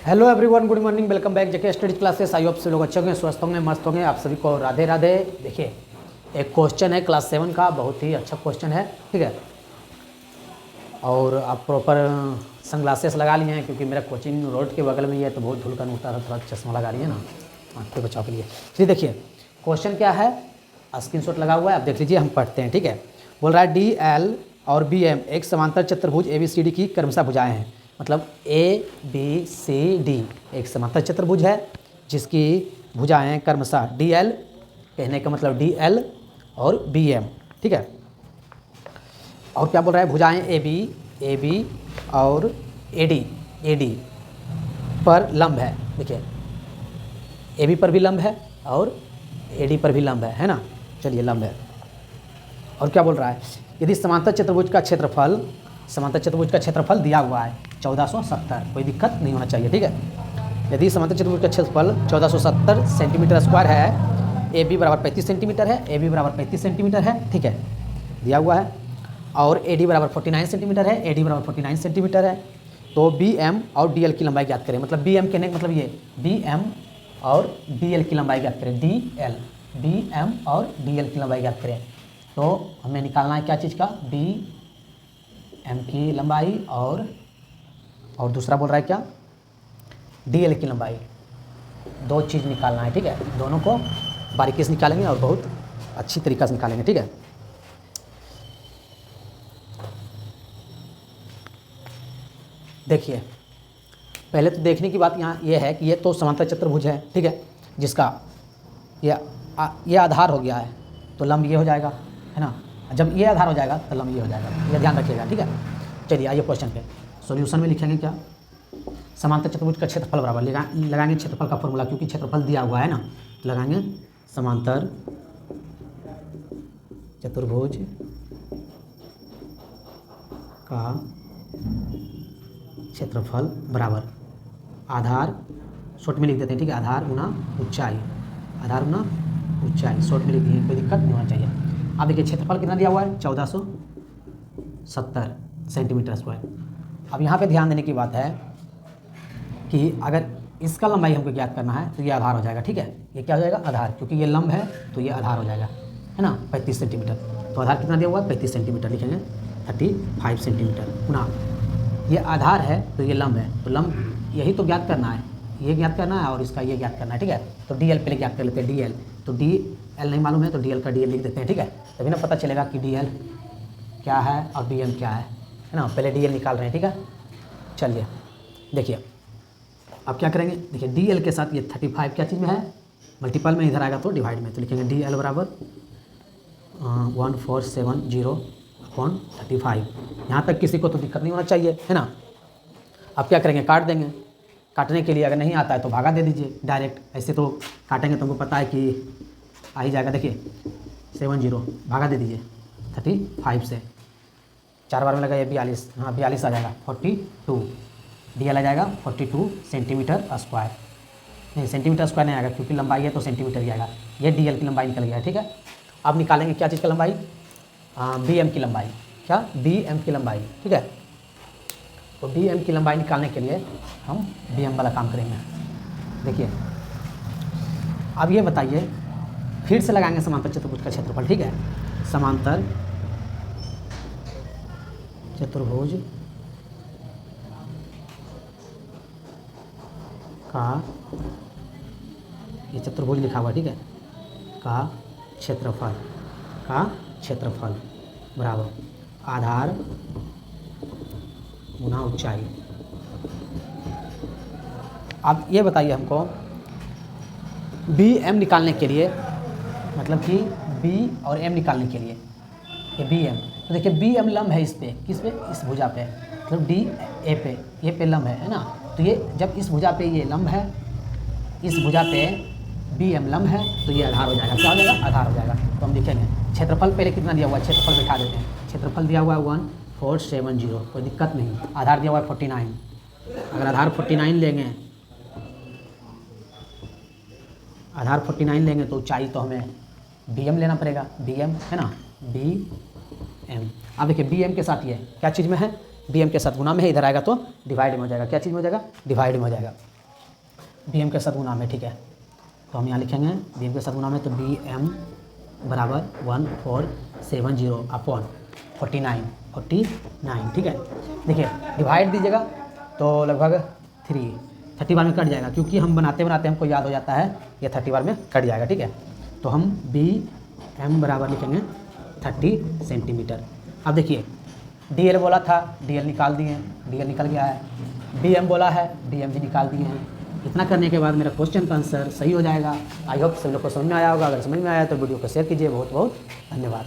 Hello everyone, good morning, welcome back JK study classes. I hope से लोग अच्छे होंगे, स्वस्थ होंगे, मस्त होंगे। आप सभी को राधे राधे। देखिए, एक क्वेश्चन है क्लास 7 का, बहुत ही अच्छा क्वेश्चन है, ठीक है। और आप प्रॉपर सनग्लासेस लगा लिए हैं क्योंकि मेरा कोचिंग रोड के बगल में ही है, तो बहुत धुलकन उठता है, थोड़ा चश्मा लगा लिए ना आँख के बचाव के लिए। फिर देखिए क्वेश्चन क्या है, स्क्रीनशॉट लगा हुआ है, आप देख लीजिए, हम पढ़ते हैं, ठीक है। बोल रहा है डी एल और बी एम एक समांतर चतुर्भुज ए बी सी डी की क्रमशः भुजाएं हैं। मतलब ए बी सी डी एक समांतर चतुर्भुज है जिसकी भुजाएं क्रमशः डी एल, कहने का मतलब डी एल और बी एम, ठीक है। और क्या बोल रहा है, भुजाएं ए बी और ए डी पर लंब है। देखिए, ए बी पर भी लंब है और ए डी पर भी लंब है ना। चलिए, लंब है। और क्या बोल रहा है, यदि समांतर चतुर्भुज का क्षेत्रफल दिया हुआ है 1470, कोई दिक्कत नहीं होना चाहिए, ठीक है। यदि समांतर चतुर्भुज का क्षेत्रफल 1470 सेंटीमीटर स्क्वायर है, ए बी बराबर 35 सेंटीमीटर है, ए बी बराबर 35 सेंटीमीटर है, ठीक है, दिया हुआ है। और ए डी बराबर 49 सेंटीमीटर है, ए डी बराबर 49 सेंटीमीटर है, तो बी एम और डी एल की लंबाई ज्ञात करें। मतलब बी एम कहने का मतलब ये बी एम और डी एल की लंबाई ज्ञात करें। डी एम और डी एल की लंबाई ज्ञात करें। तो हमें निकालना है क्या चीज़ का, डी एम की लंबाई और दूसरा बोल रहा है क्या, डी एल की लंबाई। दो चीज़ निकालना है, ठीक है। दोनों को बारीकी से निकालेंगे और बहुत अच्छी तरीक़ा से निकालेंगे, ठीक है। देखिए, पहले तो देखने की बात यहाँ ये है कि ये तो समांतर चतुर्भुज है, ठीक है, जिसका ये आधार हो गया है, तो लंब ये हो जाएगा, है ना। जब ये आधार हो जाएगा तो लंब ये हो जाएगा, ये ध्यान रखिएगा, ठीक है। चलिए आइए क्वेश्चन पे, सॉल्यूशन में लिखेंगे क्या, समांतर चतुर्भुज का क्षेत्रफल बराबर लगाएंगे क्षेत्रफल का फॉर्मूला, क्योंकि क्षेत्रफल दिया हुआ है ना, तो लगाएंगे समांतर चतुर्भुज का क्षेत्रफल बराबर आधार, शॉर्ट में लिख देते हैं, ठीक है, आधार गुना ऊंचाई, आधार गुना ऊंचाई, शॉर्ट में लिख दिए, कोई दिक्कत नहीं होना चाहिए। अब देखिए क्षेत्रफल कितना दिया हुआ है, 1470 सेंटीमीटर स्क्वायर। अब यहाँ पे ध्यान देने की बात है कि अगर इसका लंबाई हमको ज्ञात करना है तो ये आधार हो जाएगा, ठीक है। ये क्या हो जाएगा, आधार, क्योंकि ये लंब है तो ये आधार हो जाएगा, है ना, 35 सेंटीमीटर। तो आधार कितना दिया हुआ है, 35 सेंटीमीटर, लिखेंगे 35 सेंटीमीटर गुना ये आधार है तो ये लंब है, तो लंब यही तो ज्ञात करना है, ये ज्ञात करना है और इसका ये ज्ञात करना है, ठीक है। तो डी एल पहले ज्ञात कर लेते हैं, डी एल, तो डी एल नहीं मालूम है तो डी एल का डी एल लिख देते हैं, ठीक है। तभी ना पता चलेगा कि डी एल क्या है और बी एम क्या है ना। पहले डी एल निकाल रहे हैं, ठीक है। चलिए देखिए, अब क्या करेंगे, देखिए डी एल के साथ ये 35 क्या चीज़ में है, मल्टीपल में, इधर आएगा तो डिवाइड में, तो लिखेंगे डी एल बराबर 1470/35। यहाँ तक किसी को तो दिक्कत नहीं होना चाहिए, है ना। अब क्या करेंगे, काट देंगे। काटने के लिए अगर नहीं आता है तो भागा दे दीजिए डायरेक्ट, ऐसे तो काटेंगे तो हमको पता है कि आ ही जाएगा। देखिए 70 भागा दे दीजिए 35 से, 4 बार में लगा ये 42, हाँ 42 आ जाएगा, 42 डी एल आ जाएगा 42 सेंटीमीटर स्क्वायर। नहीं, सेंटीमीटर स्क्वायर नहीं आएगा क्योंकि लंबाई है तो सेंटीमीटर ही आएगा। ये डी एल की लंबाई निकल गया, ठीक है। अब निकालेंगे क्या चीज़ का लंबाई, बी एम की लंबाई, क्या, बी एम की लंबाई, ठीक है। तो बी एम की लंबाई निकालने के लिए हम बी एम वाला काम करेंगे। देखिए, अब ये बताइए, फिर से लगाएंगे समांतर चतुर्भुज का क्षेत्रफल, ठीक है। समांतर चतुर्भुज का, ये चतुर्भुज लिखा हुआ, ठीक है, का क्षेत्रफल बराबर आधार गुना ऊंचाई। अब ये बताइए हमको, बी एम निकालने के लिए, मतलब कि बी और एम निकालने के लिए, ये बी एम, तो देखिए बी एम लंब है इस पे, किस पे, इस भुजा पे, मतलब डी ए पे, ये पे लंब है ना। तो ये जब इस भुजा पे ये लंब है, इस भुजा पे बी एम लंब है, तो ये आधार हो जाएगा, क्या हो जाएगा, आधार हो जाएगा। तो हम लिखेंगे क्षेत्रफल पहले कितना दिया हुआ है, क्षेत्रफल बैठा देते हैं। क्षेत्रफल दिया हुआ है 1470, कोई दिक्कत नहीं। आधार दिया हुआ है 49, अगर आधार 49 लेंगे, आधार 49 लेंगे तो ऊंचाई तो हमें बी एम लेना पड़ेगा, बी एम, है ना, बी एम। अब देखिए बी एम के साथ ये क्या चीज़ में है, बी एम के साथ गुना में है, इधर आएगा तो डिवाइड में हो जाएगा, क्या चीज़ में हो जाएगा, डिवाइड में हो जाएगा। बी एम के साथ गुना में, ठीक है। तो हम यहाँ लिखेंगे बी एम के साथ गुना में, तो बी एम बराबर 1470 अपॉन 49, ठीक है। देखिए डिवाइड दीजिएगा तो लगभग 30 बार में कट जाएगा, क्योंकि हम बनाते बनाते हमको याद हो जाता है, ये 30 बार में कट जाएगा, ठीक है। तो हम बी एम बराबर लिखेंगे 30 सेंटीमीटर। अब देखिए डी एल बोला था, डी एल निकाल दिए, डी एल निकल गया है, बी एम बोला है, डी एम भी निकाल दिए हैं। इतना करने के बाद मेरा क्वेश्चन का आंसर सही हो जाएगा। आई होप सभी लोग को समझ में आया होगा। अगर समझ में आया तो वीडियो को शेयर कीजिए। बहुत बहुत धन्यवाद।